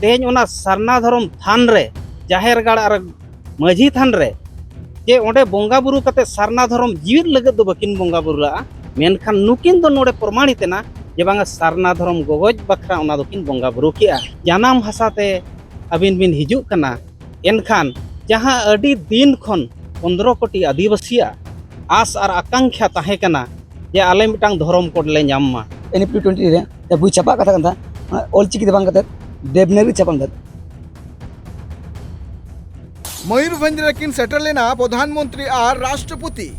तेज ओना सरना धर्म थान रे जाहेर गाड़ और माझी थान रे जे ओंडे बोंगा बुरु कते सरना धर्म जीवित लगत दो बकिन बोंगा बुरुला मेनखान नुकिन दो नोडे प्रमाणितना जे बांगा सरना धर्म गोगोज बखरा ओना दोकिन बोंगा बुरु किया जानाम भाषाते अबिन बिन हिजुक कना एनखान जहां अडी दिन खन 15 कोटी आदिवासिया आस और आकांक्षा ताहे कना जे आले मिटांग धर्म कोड ले ᱧᱟᱢ NP 20 रे ते बुई छापा कथा कंदा ऑलचिकी दे बांग कते देवनागरी छापा कंदा मयूरभंज रेकिन सेटल लेना प्रधानमंत्री और राष्ट्रपति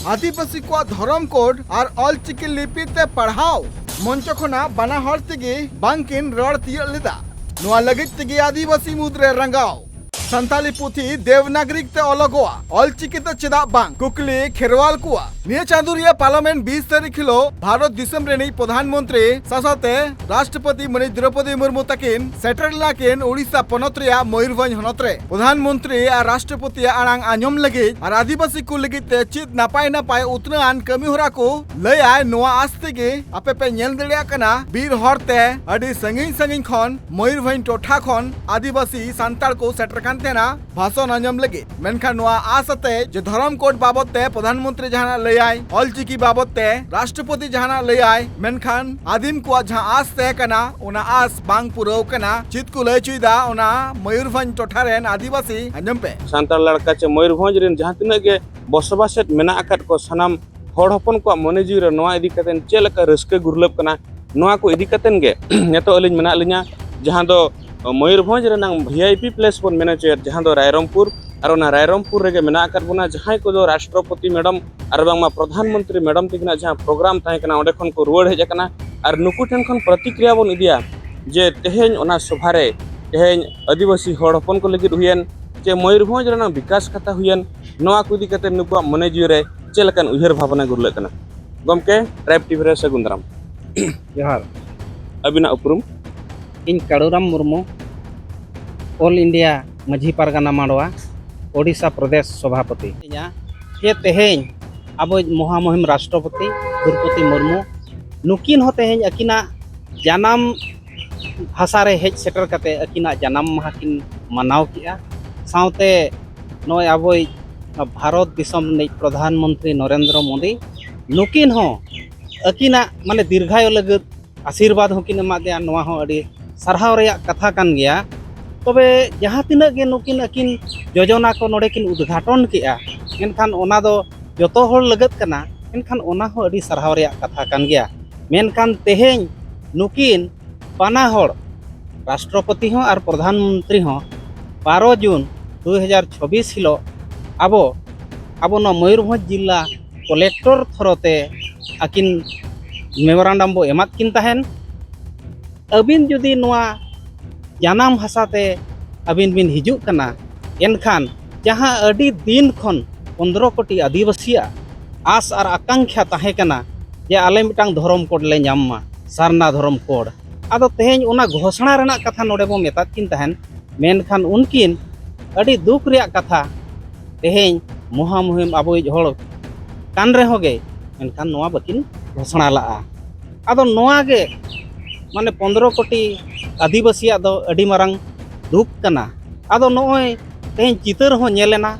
आदिवासी को धर्म कोड और ऑलचिकी लिपि ते पढ़ाओ मंच खना बाना हर तेगे बांकिन रड़ तिय लेदा नोआ लगित तेगे आदिवासी मुद्रे रंगाओ संताली पुथी देवनागरिक ते अलगोआ ऑलचिकी ते चेदा बांग कुकली खेरवाल कुआ निया चांदुरिया पार्लियामेंट 20 तारीख हिलो भारत दिसम रेनी प्रधानमंत्री सासाते राष्ट्रपति मणि द्रौपदी मुर्मू तकिन सेटल लाकिन ओडिशा पनत रिया मयूरभंज हनत रे प्रधानमंत्री और राष्ट्रपति आड़ांग आंजम लगी और आदिवासी को लगी ते चित नापाय नापाय उतनान कमी होरा को लय आय नोआ आस्ते गे आपे पे नेल दड़िया कना बीर हरते अडी संगिन संगिन खन मयूरभंज टोठा खन आदिवासी सांताल को सेटर तेना भाषण आंजम लगे मेनखान नोआ आसते जे धर्म कोड बाबते प्रधानमंत्री जहाना लय आय ऑलचिकी बाबते राष्ट्रपति जहाना लय आय मेनखान आदिम को जहां आस तय कना ओना आस बांग पुरव कना चित को लय चुइदा ओना मयूरभंज टोठा रेन आदिवासी आंजम पे सांताल लड़का चे मयूरभंज रेन जहां तिना के बसबासेट मेना आकाट को सनाम हड़ हपन को मने जीव रे नोआ इदी कतेन चेलका रस्के गुरलब कना नोआ को इदी कतेन गे नेतो अलिन मेना लिया जहां दो मयूरभंज रेनांग VIP प्लेस बन मेना चे जहां दो रायरंगपुर और ओना रायरंगपुर रेगे मेना आकाट बना जहां को दो राष्ट्रपति मैडम और बांगमा प्रधानमंत्री मैडम तिकना जहां प्रोग्राम ताहे कना ओंडे खन को रुवाड़ हेज कना और नुकु ठेन खन प्रतिक्रिया बन इदिया जे तेहेन ओना सभा रे तेहेन आदिवासी हड़ हपन को लगिद हुयन जे मयूरभंज रेनांग विकास कथा हुयन नोआ को इदी कते नुकुआ मने जीव रे चेलकन उहर भावना गुरले कना गमके ट्राइब टीवी रे सगुन दाराम जोहार अबिना उपरुम इन काड़ूराम मुर्मू ऑल इंडिया माझी पारगाना मांडवा ओडिशा प्रदेश सभापति जे तेहेन अब महामहिम राष्ट्रपति द्रौपदी मुर्मू नुकिन हो तेहेन अकिना जानाम भाषा रे हेज सेटर कते अकिना जानाम माह किन मनाव किया साउते नय अब भारत दिसम ने प्रधानमंत्री नरेंद्र मोदी नुकिन हो अकिना माने दीर्घायु लगत आशीर्वाद होकिन एमा दिया नोआ हो अडी सरहाव रेया कथा कान गया तबे जहाँ तिना गे नुकिन अकिन योजना को नोडे किन उद्घाटन किया एनखान ओना दो जतो होड़ लगत कना एनखान ओना हो अडी सरहाव रेया कथा कान गया मेनखान तेहेन नुकिन पाना होड़ राष्ट्रपति हो और प्रधानमंत्री हो 12 जून 2024 हिलो अब न मयूरभंज जिला कलेक्टर थरोते अकिन मेमोरेंडम बो एमात किन ताहेन अबिन जुदी नोआ जानाम भाषाते अबिन बिन हिजुक कना एनखान जहां अडी दिन खन 15 कोटी आदिवासिया आस और आकांक्षा ताहे कना जे आले मिटांग धर्म कोड ले ᱧᱟᱢ सरना धर्म कोड आदो तेहेन ओना घोषणा रेना कथा नोडे बो मेतात किन ताहेन मेनखान उनकिन अडी दुख रेया कथा तेहेन महामहिम आबोई होड़ कान रे होगे मेनखान नोआ बकिन घोषणा लाआ आदो नोआ गे माने 15 कोटी आदिवासी दो अडी मारंग दुख कना आदो नोय तेहेन चितर हो नेलेना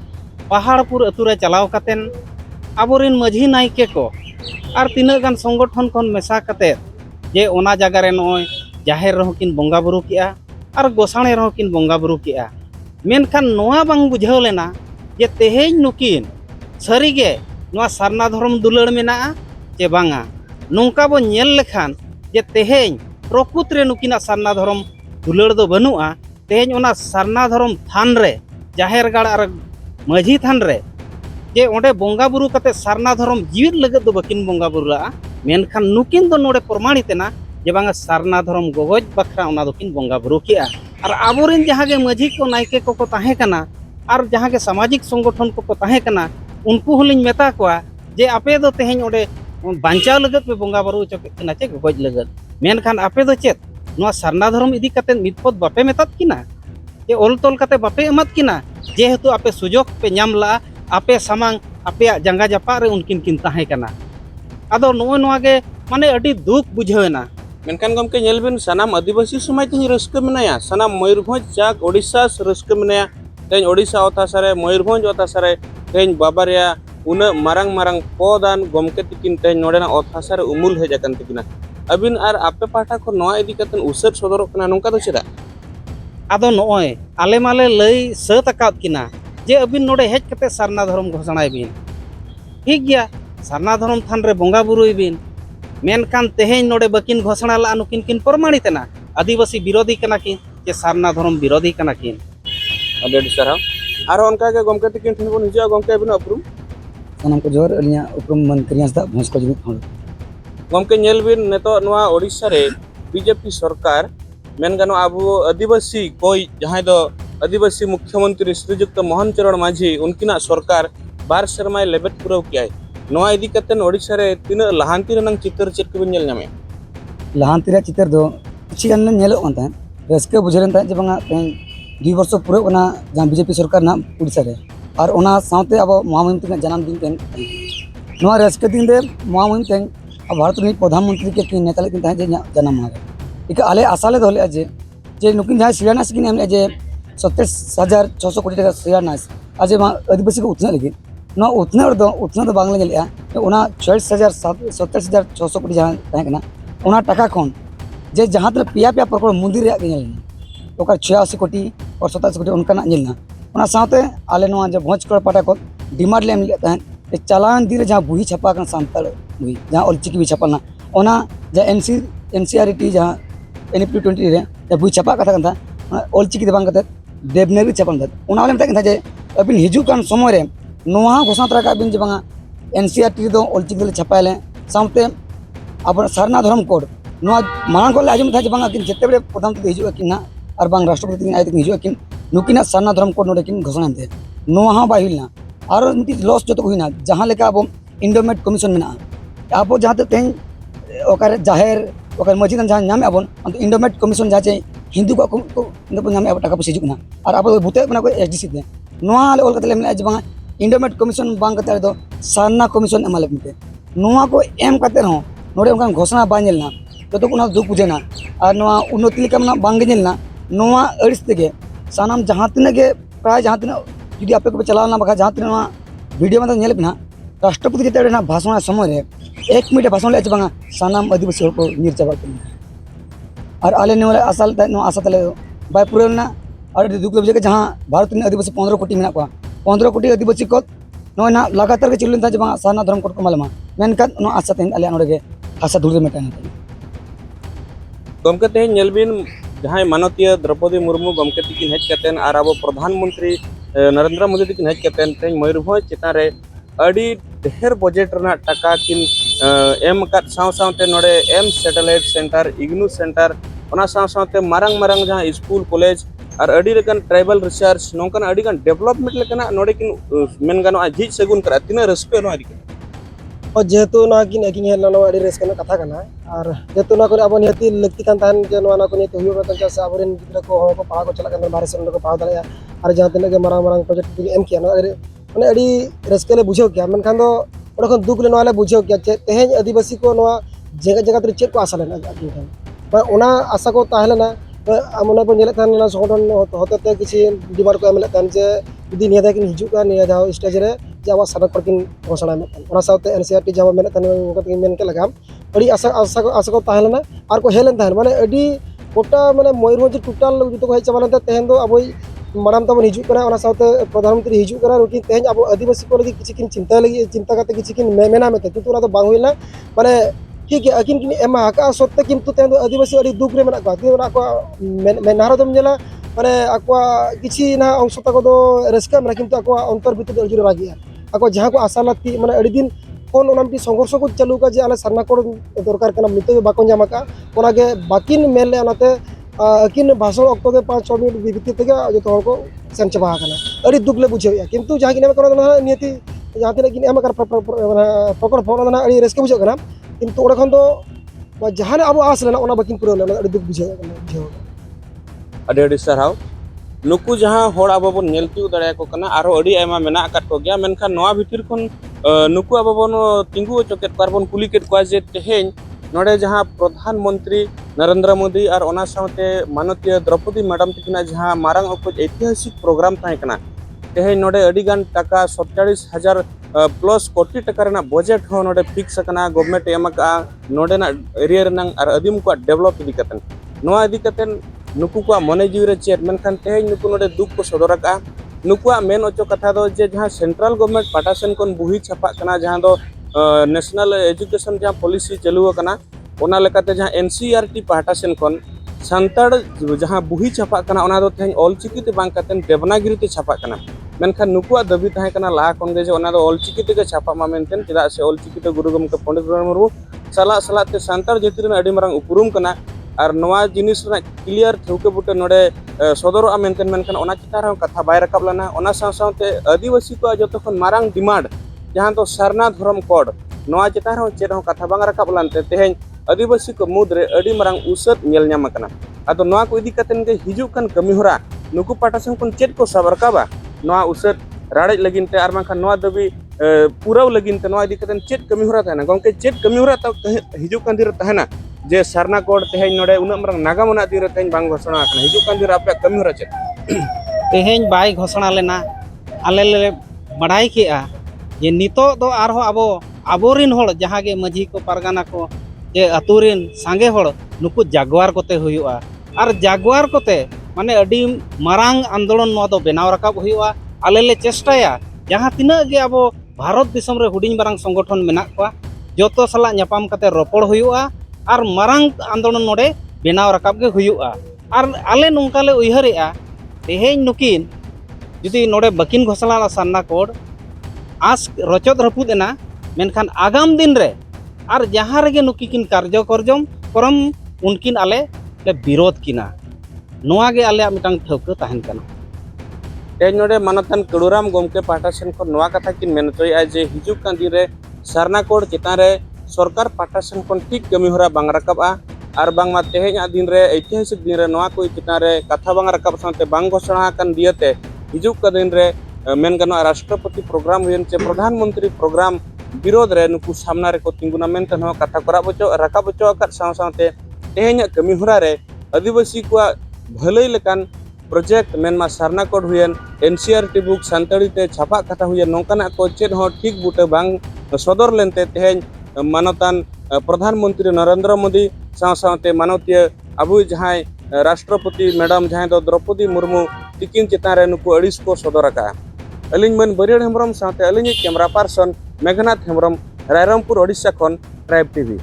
पहाड़पुर अतुरे चलाव कतेन आबोरिन माझी नायके को और तीना गान संगठन खन मेसा कते जे ओना जगह रे नोय जाहेर रहो किन बोंगा बुरु किया और गोसाणे रहो किन बोंगा बुरु किया मेनखान नोआ बांग बुझाव लेना जे तेहेन नुकिन सरीगे नोआ सरना धर्म दुलड़ मेना जे बांगा नोंका बो नेल लेखान जे तेहेन प्रकृत रे नुकिना सरना धर्म दुलड़ दो बनुआ तेहेन ओना सरना धर्म थान रे जाहेर गाड़ और माझी थान रे जे ओंडे बोंगा बुरु कते सरना धर्म जीवित लगत दो बकिन बोंगा बुरुला मेनखान नुकिन दो नोडे प्रमाणितना जे बांगा सरना धर्म गोगोज बखरा ओना दोकिन बोंगा बुरु किया और आबोरिन जहां गे माझी को नायके को ताहे कना और जहां के सामाजिक संगठन को ताहे कना उनको हलिन मेता कोआ जे आपे दो तेहेन ओंडे बांचाव लगत पे बोंगा बुरु चोके चे गोगोज लगत मेनखान आपे दो चेत नोआ सरना धर्म इदी कते मितपद बापे मेतात किना जे ओल तोल कते बापे एमत किना जेहेतु आपे सुजोग पे ᱧᱟᱢ ला आपे सामांग आपे जंगा जापा रे उनकिन किन ताहे कना आदो नोय नोआ गे माने अडी दुख बुझावेना मेनखान गमके ñel bin sanam आदिवासी समाज tin रस्के मेनाया sanam मयूरभंज जाक ओडिशा रस्के मेनाया तेन ओडिशा अथासारे मयूरभंज अथासारे तेन बाबारिया उना मारंग मारंग पदान गमके तिकिन तेन नोडेना अथासारे उमुल हेज आकन तिकिना अबिन आर आपे पाठा को नोआ इदी कतन उसर सदरक कना नोंका दो चेदा आदो नॉय आले माले लई सत आकाद किना जे अबिन नोडे हेज कते सारना धर्म घोषणाय बिन ठीक गया सारना धर्म थान रे बोंगा बुरुई बिन मेनकान तेहेन नोडे बकिन घोषणा ला नुकिन किन प्रमाणित ना आदिवासी विरोधी कना किन जे सारना धर्म विरोधी कना किन अडेड सरहा आरो उनका के गमके तिकिन ठिन बोन हिजा गमके अबिन अपरूम सानाम को जोर अलिया उपरम मंत्री हंसदा भोज को जुमित हों गमके ñel bin neto noa Odisha रे बीजेपी सरकार मेन गानो आबो आदिवासी कोई जहां दो आदिवासी मुख्यमंत्री श्रीयुक्त मोहन चरण माझी उनकिना सरकार बार शर्मा लेबेट पुरव किया नोआ इदी कतन ओडिशा रे तीन लहांती रनंग चित्र चेक को ñel ñame लहांती रे चित्र दो किछि गान नेलो अंता रस्के बुझरन ता जे बंगा 2 वर्ष पूरे बना जहां बीजेपी सरकार ना ओडिशा रे और ओना साउते अब महामहिम तिन जन्म दिन तेन नोआ रस्के दिन दे महामहिम तेन अब भारत नी प्रधानमंत्री के तीन नेता लेकिन ता जे जन्म मारे इक आले आसाले दोले जे नुकिन जहां सियानास किन हमले जे 27,600 कोटी टाका सियानास आज आदिवासी को उतना लेकिन ना उतना दो बांग्ला नेलिया ओना 27,600 कोटी जहां ताकना ओना टाका कोन जे जहां तक पिया पिया प्रकल्प मंदिर रे गेलना ओकर 86 कोटी और 27 कोटी उनका नेलना ओना साथे आले नोआ जे भोज कर पाटा को डिमांड लेम लेता है चालान दिन जहां बुही छपा कर सांताल बुही जहां ऑलचिकी भी छपलना ओना जे एनसीआरटी जहां एनपी 20 रे जे बुही छपा कथा कथा ऑलचिकी दे बांग कते देवनागरी छपल दा ओना वाले मता जे अबिन हिजु कान समय रे नोआ घोषणा तरा का बिन जे बांगा एनसीआरटी दो ऑलचिकी दे छपाले साथे अब सारना धर्म कोड नोआ मांग को आजम था जे बांगा किन जते बड़े प्रधानमंत्री हिजु किन ना और बांग राष्ट्रपति आय तक हिजु किन नुकिना सारना धर्म कोड नोडे किन घोषणा दे नोआ हा बाहिलना और मिटी लॉस जो हुईना जहां लेका अब इंडोमेट कमीशन में अब जहां तक तेन ओकर जाहिर ओकर मस्जिद जहां नाम अब इंडोमेट कमीशन जहां चे हिंदू को नाम अब टाका पैसा हिजुना और अब बुते को एसडीसी दे नोआ ले ओल कते ले जे इंडोमेट कमीशन बांग कते दो सारना कमीशन एमाले मिटे नोआ को एम कते हो नोडे उनका घोषणा बांजेलना तो को दुख बुझेना और नोआ उन्नति लेका मना बांग गेलना नोआ अड़िस तेगे सानाम जहां तिना के प्राय जहां तिना जुदी आपे को चलाना बखा जहां तिना वीडियो में नेल बिना राष्ट्रपति जते ना भाषण समय रे 1 मिनट भाषण ले बांगा सानाम आदिवासी को निर्चाबा और आले ने आसाल नो आशा तले बाय पुरेलना और दुख बुझे जहां भारत में आदिवासी 15 कोटी मेना को 15 कोटी आदिवासी को नो ना लगातार के चलुन था जे बांगा साना धर्म कोड को मालमा मेनका नो आशा तेन आले नोडे के आशा दूर मेटाना गमके तेन ñel bin जहां मानवीय द्रौपदी मुर्मू गमके तिकिन हेज कतेन आर अब प्रधानमंत्री नरेंद्र मोदी तिकिन हेज कतेन तेन मयूरभंज चिता रे अड़ी ढेर बजेट रना टाका किन एम काट साव सावते नोडे एम सैटेलाइट सेंटर इग्नू सेंटर ओना साव सावते मारंग मारंग जहां स्कूल कॉलेज और अड़ी लेकन ट्राइबल रिसर्च नोकन अड़ी गन डेवलपमेंट लेकना नोडे किन मेन गानो झिज सगुन करा तिना रस्के नो आदि और जेहेतु नाकिन एकिन हेलना नो अड़ी रेस कथा कना और जेहेतु ना को अब निहती लगती कान तान जे नो को निहती हुयो बतन से अबरेन गिद्रा को हो को पढ़ा को चला कन बारे से को पढ़ा दलिया और जहां तने के मारंग मारंग प्रोजेक्ट एम किया ना माने अड़ी रेस्के ले बुझो क्या मन खान दो ओडे खन दुख ले नो वाले बुझो क्या तेहेज आदिवासी को नो जगह जगह तरे चेक को आशा लेना आदमी खान पर ओना आशा को ताहलेना अमना पर नेले थान ना संगठन होते ते किसी डिमांड को एमले तान जे यदि निया किन हिजु का निया जाओ स्टेज रे जावा सड़क पर किन घोषणा में ओना साथे एनसीआरटी जावा मेले तान को मेन के लगाम अड़ी आशा को ताहलेना और को हेलन ताहन माने अड़ी गोटा माने मयूरभंज टोटल जुतो को हेज चाबालन तेहन दो अब माराम तब हिजू करा ओना साथे प्रधानमंत्री हिजू करा रुकी तेहन अब आदिवासी को लगी किसी किन चिंता करते किसी किन मेना में किंतु ओना तो बांग हुइला माने ठीक है अकिन किन एमा का सत्ते किंतु तेहन दो आदिवासी अड़ी दुख रे मेना को ती ओना को मेनारो दम जेला माने आको किसी ना अंशता को दो रस्का मेना किंतु आको अंतर भीतर अजुरे बागिया आको जहां को आशा लगती माने अड़ी दिन कोन ओना मिटी संघर्ष को चालू का जे आले सरना को दरकार कना मिते बाको जामा का ओना के बाकिन मेले ओनाते अकिन भाषण अक्तो के 5-6 मिनट बीती तक जो को सेन चबा कना अड़ी दुख ले बुझे किंतु जहां किने करा ना नियति जहां तिना किने एम कर पकड़ फोन ना अड़ी रेस्के बुझे कना किंतु ओडे खन दो जहां अब आस लेना ओना बाकिन पुरे लेना अड़ी दुख बुझे कना अड़ी सरहाव नुकु जहां होड़ अब बन नेल तिउ दड़े को कना आरो अड़ी आयमा मेना आकाट को गया मेनखान नोआ भितिर खन नुकु अब बन तिंगु चकेट कारबन कुली केट को जे तेहेन नोडे जहां प्रधानमंत्री नरेंद्र मोदी और ओना साथे माननीय द्रौपदी मैडम तकिना जहां मारंग अकोज ऐतिहासिक प्रोग्राम ताहे कना तेहे नोडे अडिगान टाका 47,000 प्लस कोटी टाका रना बजेट हो नोडे फिक्स कना गवर्नमेंट एमका नोडे ना एरिया रनंग और अदिम को डेवलप इदी कतन नोआ इदी कतन नुकु को मने जीव रे चेत मेनखान तेहे नुकु नोडे दुख को सदर का नुकुआ मेन ओचो कथा दो जे जहां सेंट्रल गवर्नमेंट पाटासन कोन बुही छापा कना जहां दो नेशनल एजुकेशन जहां पॉलिसी चालू कना ओना लेकाते जहां एनसीईआरटी पाटासन कोन संताड़ जहां बुही छापा कना ओना दो तेहे ऑलचिकी ते बांग कतन देवनागिरी ते छापा कना मेनखान नुकुआ दाबी ताहे कना ला कोन जे ओना दो ऑलचिकी ते छापा मा मेनतेन चेदा से ऑलचिकी ते गुरु गमके पंडित रघुनाथ मुर्मू सला सला ते संताड़ जाति रना अडी मारंग उपरुम कना और नवा जिनिस रना क्लियर ठौके बुटे नोडे सदर मेनतेन मेनखान ओना चितार कथा बाय रकाब लना ओना साथे आदिवासी को जतो खन मारंग डिमांड जहां तो सरना धर्म कोड नवा चितार चेद कथा बांग रकाब लानते तेहें आदिवासी को मुद्रे अडी मारंग उसत नेल ᱧᱟᱢ ᱠᱟᱱᱟ ᱟᱫᱚ ᱱᱚᱣᱟ ᱠᱚ ᱤᱫᱤ ᱠᱟᱛᱮᱱ ᱜᱮ ᱦᱤᱡᱩᱜ ᱠᱟᱱ ᱠᱟᱹᱢᱤ ᱦᱚᱨᱟ ᱱᱩᱠᱩ ᱯᱟᱴᱟᱥᱚᱱ ᱠᱷᱚᱱ ᱪᱮᱫ ᱠᱚ ᱥᱟᱵ ᱨᱟᱠᱟᱵᱟ ᱱᱚᱣᱟ ᱩᱥᱟᱹᱫ ᱨᱟᱲᱮᱡ ᱞᱟᱹᱜᱤᱫ ᱛᱮ ᱟᱨ ᱵᱟᱝᱠᱷᱟन ᱱᱚᱣᱟ ᱫᱟᱹᱵᱤ ᱯᱩᱨᱟᱹᱣ ᱞᱟᱹᱜᱤᱫ ᱛᱮ ᱱᱚᱣᱟ ᱤᱫᱤ ᱠᱟᱛᱮᱱ ᱪᱮᱫ ᱠᱟᱹᱢᱤ ᱦᱚᱨᱟ ᱛᱟᱦᱮᱱᱟ ᱜᱚᱝᱠᱮ ᱪᱮᱫ ᱠᱟᱹᱢᱤ ᱦᱚᱨᱟ ᱛᱟᱣ ᱦᱤᱡᱩᱜ ᱠᱟᱱ ᱫᱤᱱ ᱨᱮ ᱛᱟᱦᱮᱱᱟ जे सरना कोड तेहें नोडे उना मरंग नागाम अना दिन रे तेहें बांग घोषणा आकना हिजु कान दिन आपे कमी हरा चेद तेहें बाय घोषणा लेना आले ले बड़ाई केआ जे नितो दो आरो आबो आबोरिन होड़ जहां गे माझी को पारगाना को जे अतुरिन सांगे होड़ नुकु जागवार कोते हुयुआ और जागवार कोते माने अडी मारांग आंदोलन नो दो बेनाव रकाब हुयुआ आले ले चेष्टाया जहां तिना गे आबो भारत दिसम रे हुडिंग मारांग संगठन मेना को जोतो सला न्यापाम कते रोपड़ हुयुआ और मारांग आंदोलन नोडे बेनाव रकाब गे हुयुआ और आले नोंकाले उयहरेआ तेहें नुकिन जुदी नोडे बकिन घोषणा सरना कोड आस रचद रपुदेना मेनखान आगाम दिन रे और जहां रेगे नुकिन कार्यक्रम करम उनकिन आले ले विरोध किना नोआ गे आले मिटांग ठौक ताहन कना तेज नोडे मानतान कड़ुराम गोमके पाटासन को नोआ कथा किन मेनतोय जे हिजुक कान दिन रे सरना कोड चितान रे सरकार पाटासन कोन ठीक कमी होरा बांग रकाबा और बांगमा तेहें दिन रे ऐतिहासिक दिन रे नोआ को चितान रे कथा बांग रकाब साथे बांग घोषणा कान दियते हिजुक का दिन रे मेन गनो राष्ट्रपति प्रोग्राम हुयन चे प्रधानमंत्री प्रोग्राम विरोध रे नुकु सामना रे को तिंगुना मेनतन हो कथा करा बचो रकाब बचो का साथे तेहें कमी होरा रे आदिवासी को भलई लेकान प्रोजेक्ट मेनमा सरना कोड हुयन एनसीईआरटी बुक संताड़ी ते छापा कथा हुयन नोंकाना को चेद हो ठीक बुटे बांग सदर लेनते तेहें मानतान प्रधानमंत्री नरेंद्र मोदी साथे माननीय अबु जहां राष्ट्रपति मैडम जहां दो द्रौपदी मुर्मू तिकिन चितान रे नुकु अड़िस को सदर का अलिंग मन बरियड़ हेम्ब्रम साथे अलिंग कैमरा पर्सन मेघनाथ हेम्ब्रम रायरंगपुर ओडिशा खन ट्राइब टीवी।